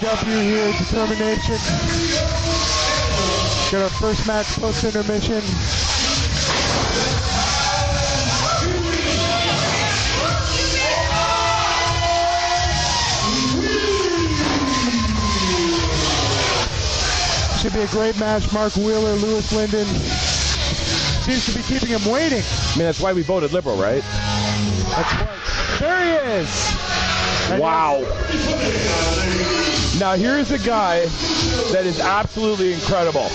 CPW here, Determination. Got our first match post-intermission. Should be a great match. Mark Wheeler, Lewis Lyndon. Seems to be keeping him waiting. I mean, that's why we voted liberal, right? That's right. There he is. Wow. Now here's a guy that is absolutely incredible.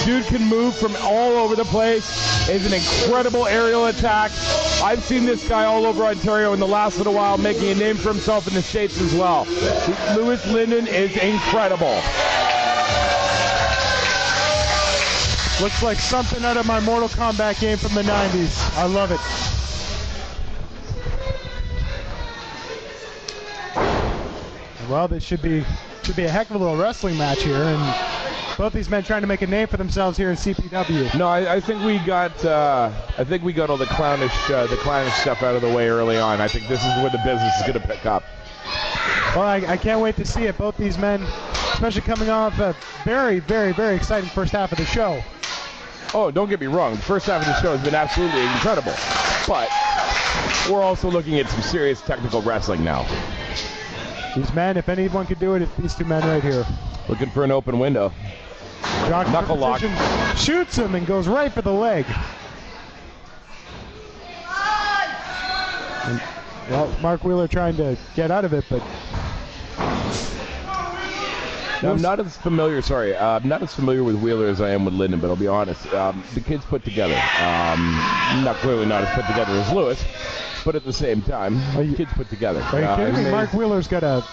Dude can move from all over the place. Is an incredible aerial attack. I've seen this guy all over Ontario in the last little while, making a name for himself in the States as well. Lewis Lyndon is incredible. Looks like something out of my Mortal Kombat game from the 90s. I love it. Well, this should be a heck of a little wrestling match here, and both these men trying to make a name for themselves here in CPW. No, I think we got all the clownish stuff out of the way early on. I think this is where the business is going to pick up. Well, I can't wait to see it. Both these men, especially coming off a very, very, very exciting first half of the show. Oh, don't get me wrong. The first half of the show has been absolutely incredible, but we're also looking at some serious technical wrestling now. These men, if anyone could do it, it's these two men right here. Looking for an open window. Knuckle lock. Shoots him and goes right for the leg. And, well, Mark Wheeler trying to get out of it, but... Now, I'm not as familiar with Wheeler as I am with Lyndon, but I'll be honest. The kid's put together. Clearly not as put together as Lewis, but at the same time, the kid's put together. Are you kidding me? Mark Wheeler's got a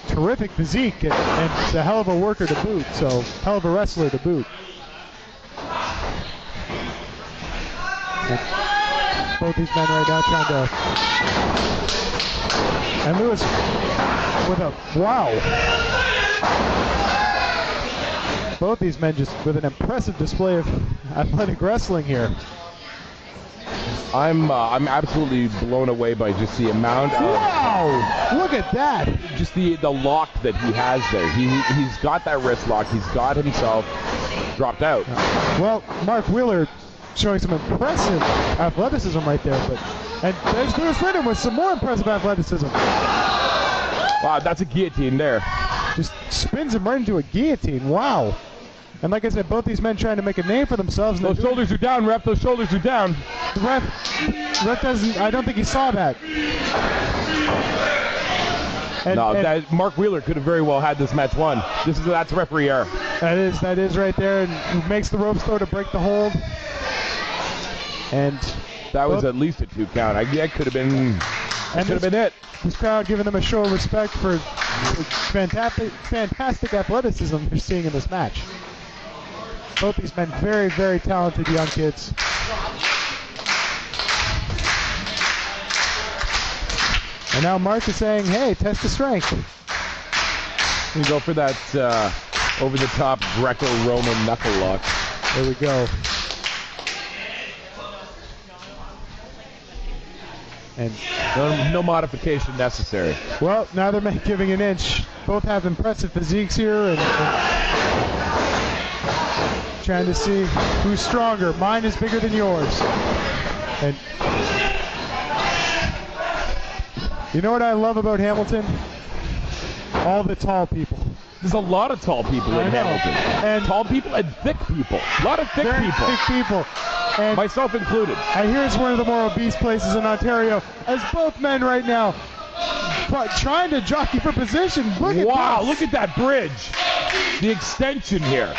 terrific physique and a hell of a worker to boot, so hell of a wrestler to boot. Both these men right now trying to... And Lewis with a... Wow! Both these men just with an impressive display of athletic wrestling here. I'm absolutely blown away by just the amount of... Wow! Look at that! Just the lock that he has there. He's got that wrist lock. He's got himself dropped out. Well, Mark Wheeler showing some impressive athleticism right there, and there's Lewis Lyndon with some more impressive athleticism. Wow, that's a guillotine there. Just spins him right into a guillotine. Wow. And like I said, both these men trying to make a name for themselves. Those shoulders are down, ref. Those shoulders are down. The ref doesn't, I don't think he saw that. Mark Wheeler could have very well had this match won. That's referee error. That is right there, and makes the ropes throw to break the hold. And that was at least a 2 count. That could have been. That could have been it. This crowd giving them a show of respect for fantastic athleticism they're seeing in this match. Both these men, very, very talented young kids. And now Mark is saying, hey, test the strength. You go for that over-the-top Greco-Roman knuckle lock. There we go. And no modification necessary. Well, now they're giving an inch. Both have impressive physiques here, and trying to see who's stronger. Mine is bigger than yours. And you know what I love about Hamilton? All the tall people. There's a lot of tall people in Hamilton. And tall people and thick people. A lot of thick people. Thick people. And myself included. I hear it's one of the more obese places in Ontario, as both men right now trying to jockey for position. Wow, look at that bridge. The extension here.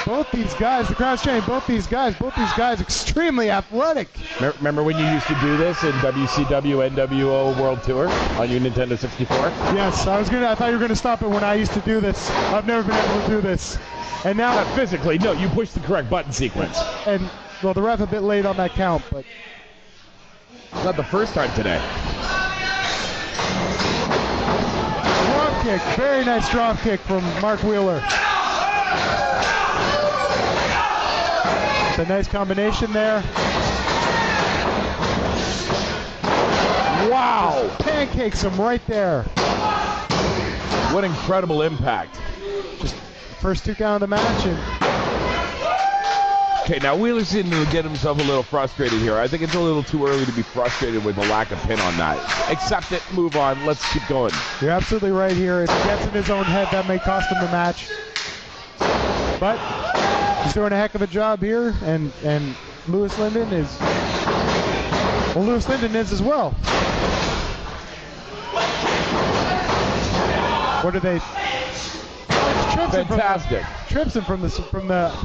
Both these guys, the crowd's chanting, both these guys extremely athletic. Remember when you used to do this in WCW NWO World Tour on your Nintendo 64? Yes, I thought you were going to stop it when I used to do this. I've never been able to do this. And now... Not physically, no, you pushed the correct button sequence. And, well, the ref a bit late on that count, but... Not the first time today. Drop kick, very nice drop kick from Mark Wheeler. It's a nice combination there. Wow! Just pancakes him right there. What incredible impact. Just first 2 count of the match. And okay, now Wheeler's seeming to get himself a little frustrated here. I think it's a little too early to be frustrated with the lack of pin on that. Accept it, move on, let's keep going. You're absolutely right here. If he gets in his own head, that may cost him the match. But he's doing a heck of a job here, and Louis Lyndon is... Well, Louis Lyndon is as well. What do they... Fantastic. Trips him from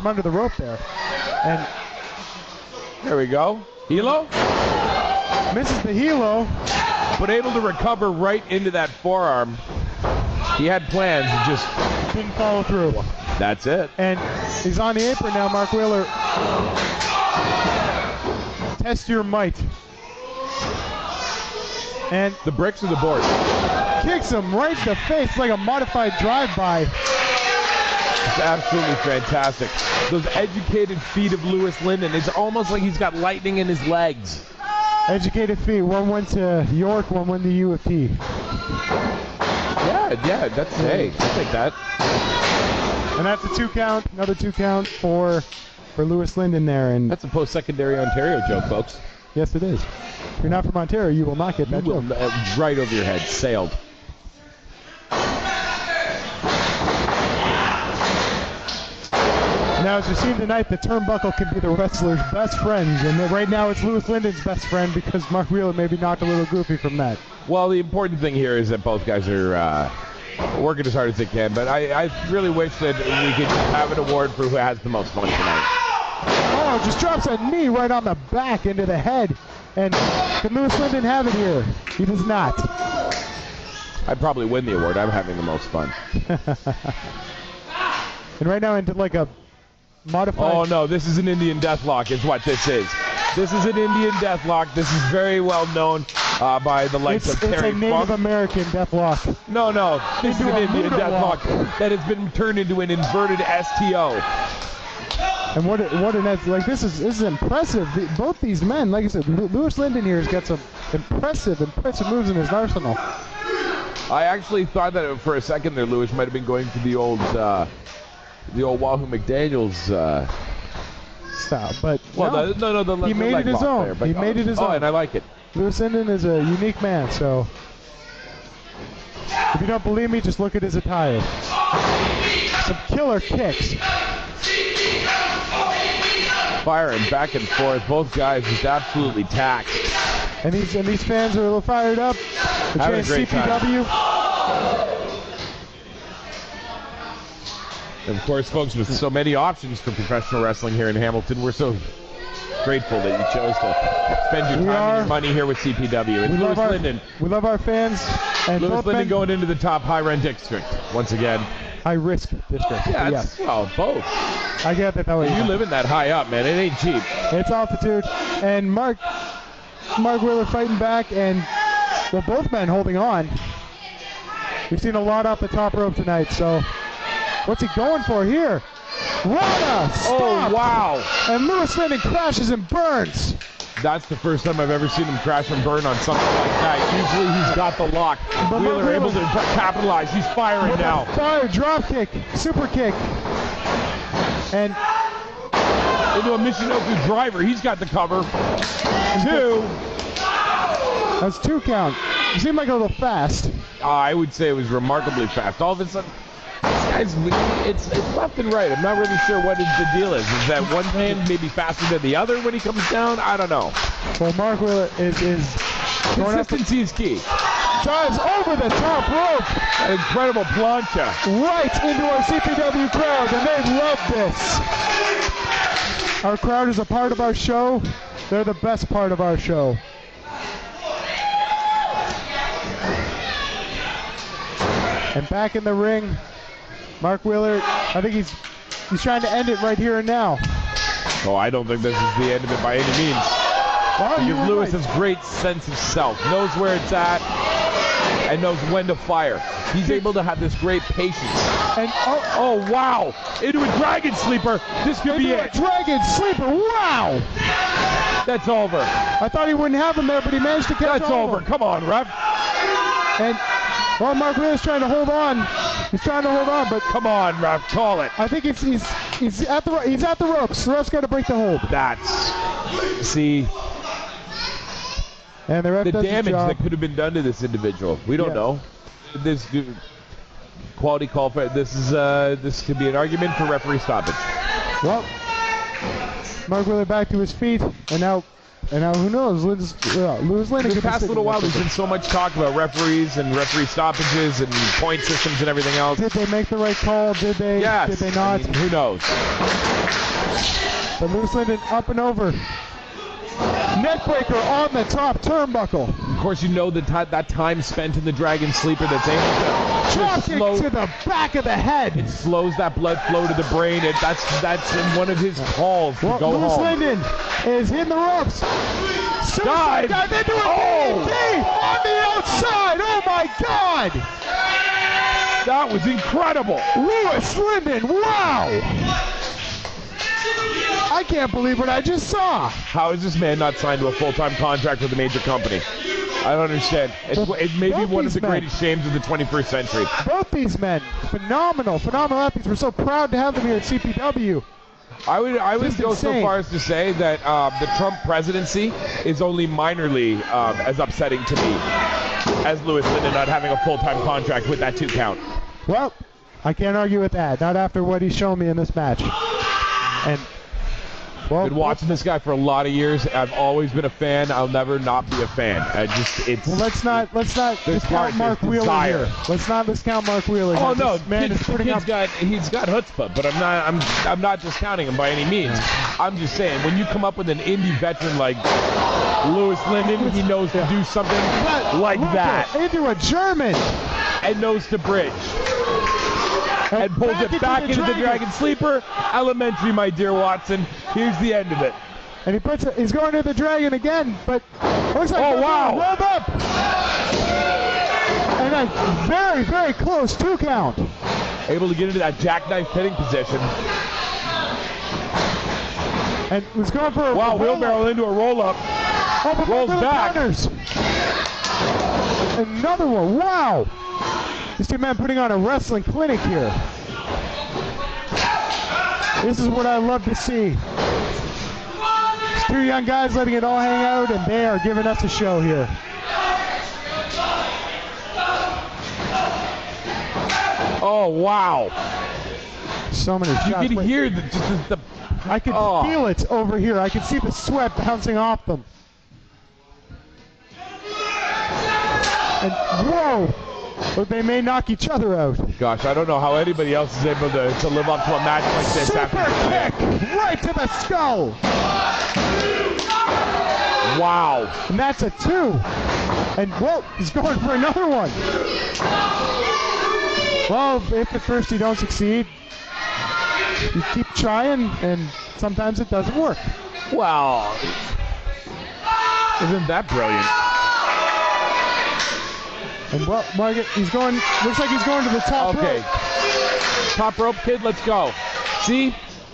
under the rope there. And there we go. Hilo? Misses the helo. But able to recover right into that forearm. He had plans and just didn't follow through. That's it. And he's on the apron now, Mark Wheeler. Test your might. And the bricks of the board. Kicks him right in the face like a modified drive-by. It's absolutely fantastic. Those educated feet of Louis Lyndon. It's almost like he's got lightning in his legs. Educated feet. One went to York, one went to U of T. Yeah, that's, hey, I'll take that. And that's a 2 count, another 2 count for Louis Lyndon there. And that's a post-secondary Ontario joke, folks. Yes, it is. If you're not from Ontario, you will not get that joke. Right over your head, sailed. Now, as you've seen tonight, the turnbuckle can be the wrestler's best friend, and right now it's Louis Lyndon's best friend because Mark Wheeler maybe knocked a little goofy from that. Well, the important thing here is that both guys are working as hard as they can, but I really wish that we could have an award for who has the most fun tonight. Oh, just drops a knee right on the back into the head. And can Louis Lyndon have it here? He does not. I'd probably win the award. I'm having the most fun. And right now into like a modified... Oh, no, this is an Indian Deathlock is what this is. This is an Indian Deathlock. This is very well known by the likes of Terry Funk. It's a Native American Deathlock. No, this is an Indian Deathlock that has been turned into an inverted STO. And what an like this is impressive. Both these men, like I said, Louis Lyndon here has got some impressive moves in his arsenal. I actually thought that for a second there, Louis might have been going for the old Wahoo McDaniels style, but well, no, he made it his own. He made it his own, and I like it. Louis Lyndon is a unique man, so if you don't believe me, just look at his attire. Some killer kicks. Firing back and forth, both guys just absolutely taxed. And these fans are a little fired up. Having a great CPW. time. And of course, folks, with so many options for professional wrestling here in Hamilton, we're so grateful that you chose to spend your time and your money here with CPW. And Louis Lyndon. We love our fans. And Louis Lyndon going into the top high-rent district once again. High-risk district. Yeah, yes. Well, both. I get that. You live in that high up, man. It ain't cheap. It's altitude. And Mark Wheeler fighting back, and well, both men holding on. We've seen a lot off the top rope tonight, so what's he going for here? Rana! Stop! Oh, wow. And Louis Lyndon crashes and burns. That's the first time I've ever seen him crash and burn on something like that. Usually he's got the lock. Wheeler able to capitalize. He's firing now. Fire, drop kick, super kick. And into a Michinoku driver. He's got the cover. 2. That's 2 count. It seemed like a little fast. I would say it was remarkably fast. All of a sudden, it's left and right. I'm not really sure what the deal is. Is that one hand maybe faster than the other when he comes down? I don't know. Well, Mark Wheeler is consistency is key. Drives over the top rope. An incredible plancha. Right into our CPW crowd, and they love this. Our crowd is a part of our show. They're the best part of our show. And back in the ring, Mark Wheeler, I think he's trying to end it right here and now. Oh, I don't think this is the end of it by any means. Well, because Louis has great sense of self, knows where it's at, and knows when to fire. He's able to have this great patience. And oh wow! Into a dragon sleeper. This could be it. Dragon sleeper. Wow! That's over. I thought he wouldn't have him there, but he managed to catch That's over. Come on, ref. And Well, Mark Wheeler's trying to hold on. He's trying to hold on, but Come on, ref, call it. I think he's at the ropes. The ref's got to break the hold. See, And the ref the does his damage job. that could have been done to this individual. We don't know. This quality call for this could be an argument for referee stoppage. Well, Mark Wheeler back to his feet, and now who knows? Lewis Lyndon. The past little while, there's been so much talk about referees and referee stoppages and point systems and everything else. Did they make the right call? Did they? Yes. Did they not? I mean, who knows? But Lewis Lyndon up and over. Neckbreaker on the top turnbuckle. Of course, you know that time spent in the Dragon Sleeper that's able Drop to kick slow. to the back of the head. It slows that blood flow to the brain. That's in one of his calls to go Lewis home. Lyndon is hitting the ropes. Dive. Dive into it. Oh. DDT on the outside. Oh my God. That was incredible. Lewis Lyndon. Wow. I can't believe what I just saw. How is this man not signed to a full-time contract with a major company? I don't understand. It may be Both one of these the greatest shames of the 21st century. Both these men, phenomenal athletes. We're so proud to have them here at CPW. I would Just go so insane. far as to say that the Trump presidency is only minorly as upsetting to me as Lewis Lyndon not having a full-time contract with that 2 count. Well, I can't argue with that. Not after what he's shown me in this match. And well, I've been watching this guy for a lot of years. I've always been a fan. I'll never not be a fan. Well, let's not discount Mark Wheeler desire. here. Let's not discount Mark Wheeler. Oh here. no, This man is putting up. he's got chutzpah, but I'm not discounting him by any means. I'm just saying when you come up with an indie veteran like Lewis Lyndon, he knows to do something like Look that into a German. and knows to bridge. And pulls it back into the Dragon Sleeper. Elementary, my dear Watson. Here's the end of it. And he's going to the Dragon again, but looks like wow. rolled up. And a very, very close 2 count. Able to get into that jackknife pitting position. And was going for a Wheelbarrow into a roll-up. Oh, but rolls little back. counters. Another one. Wow. These 2 men putting on a wrestling clinic here. This is what I love to see. These 2 young guys letting it all hang out, and they are giving us a show here. Oh, wow. So many shots. You can hear the I could feel it over here. I could see the sweat bouncing off them. And whoa! But they may knock each other out. Gosh, I don't know how anybody else is able to live up to a match like this. Super kick right to the skull. Wow. And that's a 2. And whoa, he's going for another one. Well, if at first you don't succeed, you keep trying, and sometimes it doesn't work. Wow. Isn't that brilliant? And well, Margaret, looks like he's going to the top rope. Top rope, kid, let's go. See?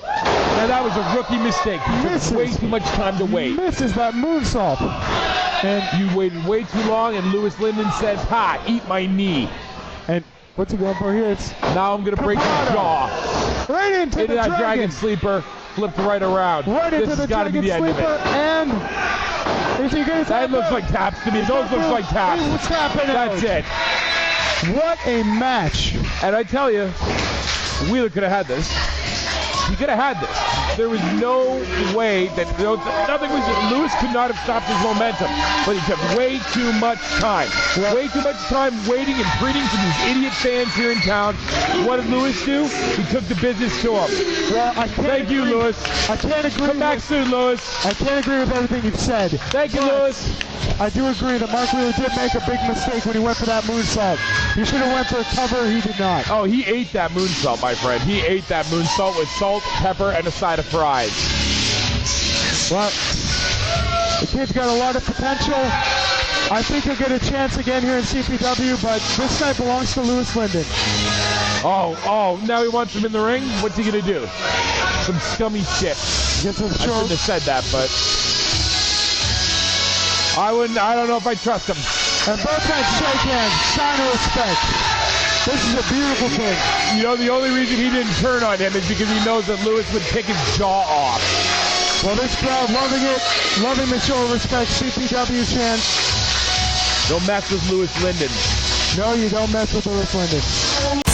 Now that was a rookie mistake. He took way too much time to wait. Misses that moonsault. And you waited way too long, and Lewis Lyndon says, ha, eat my knee. And what's he going for here? Now I'm going to break your jaw. Right into the that Dragon Sleeper, flipped right around. Right into the Dragon Sleeper, and is he going to that looks like taps to me. Those looks like taps. What's happening? That's it. What a match. And I tell you, Wheeler could have had this. He could have had this. There was no way that nothing was. Lewis could not have stopped his momentum, but he took way too much time. Way too much time waiting and pleading for these idiot fans here in town. What did Lewis do? He took the business to him. Well, Thank you, Lewis. I can't agree. Come back soon, Lewis. I can't agree with everything you've said. Thank you, Lewis. I do agree that Mark Wheeler did make a big mistake when he went for that moonsault. He should have went for a cover. He did not. Oh, he ate that moonsault, my friend. He ate that moonsault with salt, pepper, and a side of fries. Well, the kid's got a lot of potential. I think he'll get a chance again here in CPW, but this night belongs to Lewis Lyndon. Oh, now he wants him in the ring? What's he going to do? Some scummy shit. I shouldn't have said that, but I don't know if I trust him. And both men shake hands, sign of respect. This is a beautiful thing. You know, the only reason he didn't turn on him is because he knows that Lewis would take his jaw off. Well, this crowd loving it, loving the show of respect. CPW chants. Don't mess with Lewis Lyndon. No, you don't mess with Lewis Lyndon.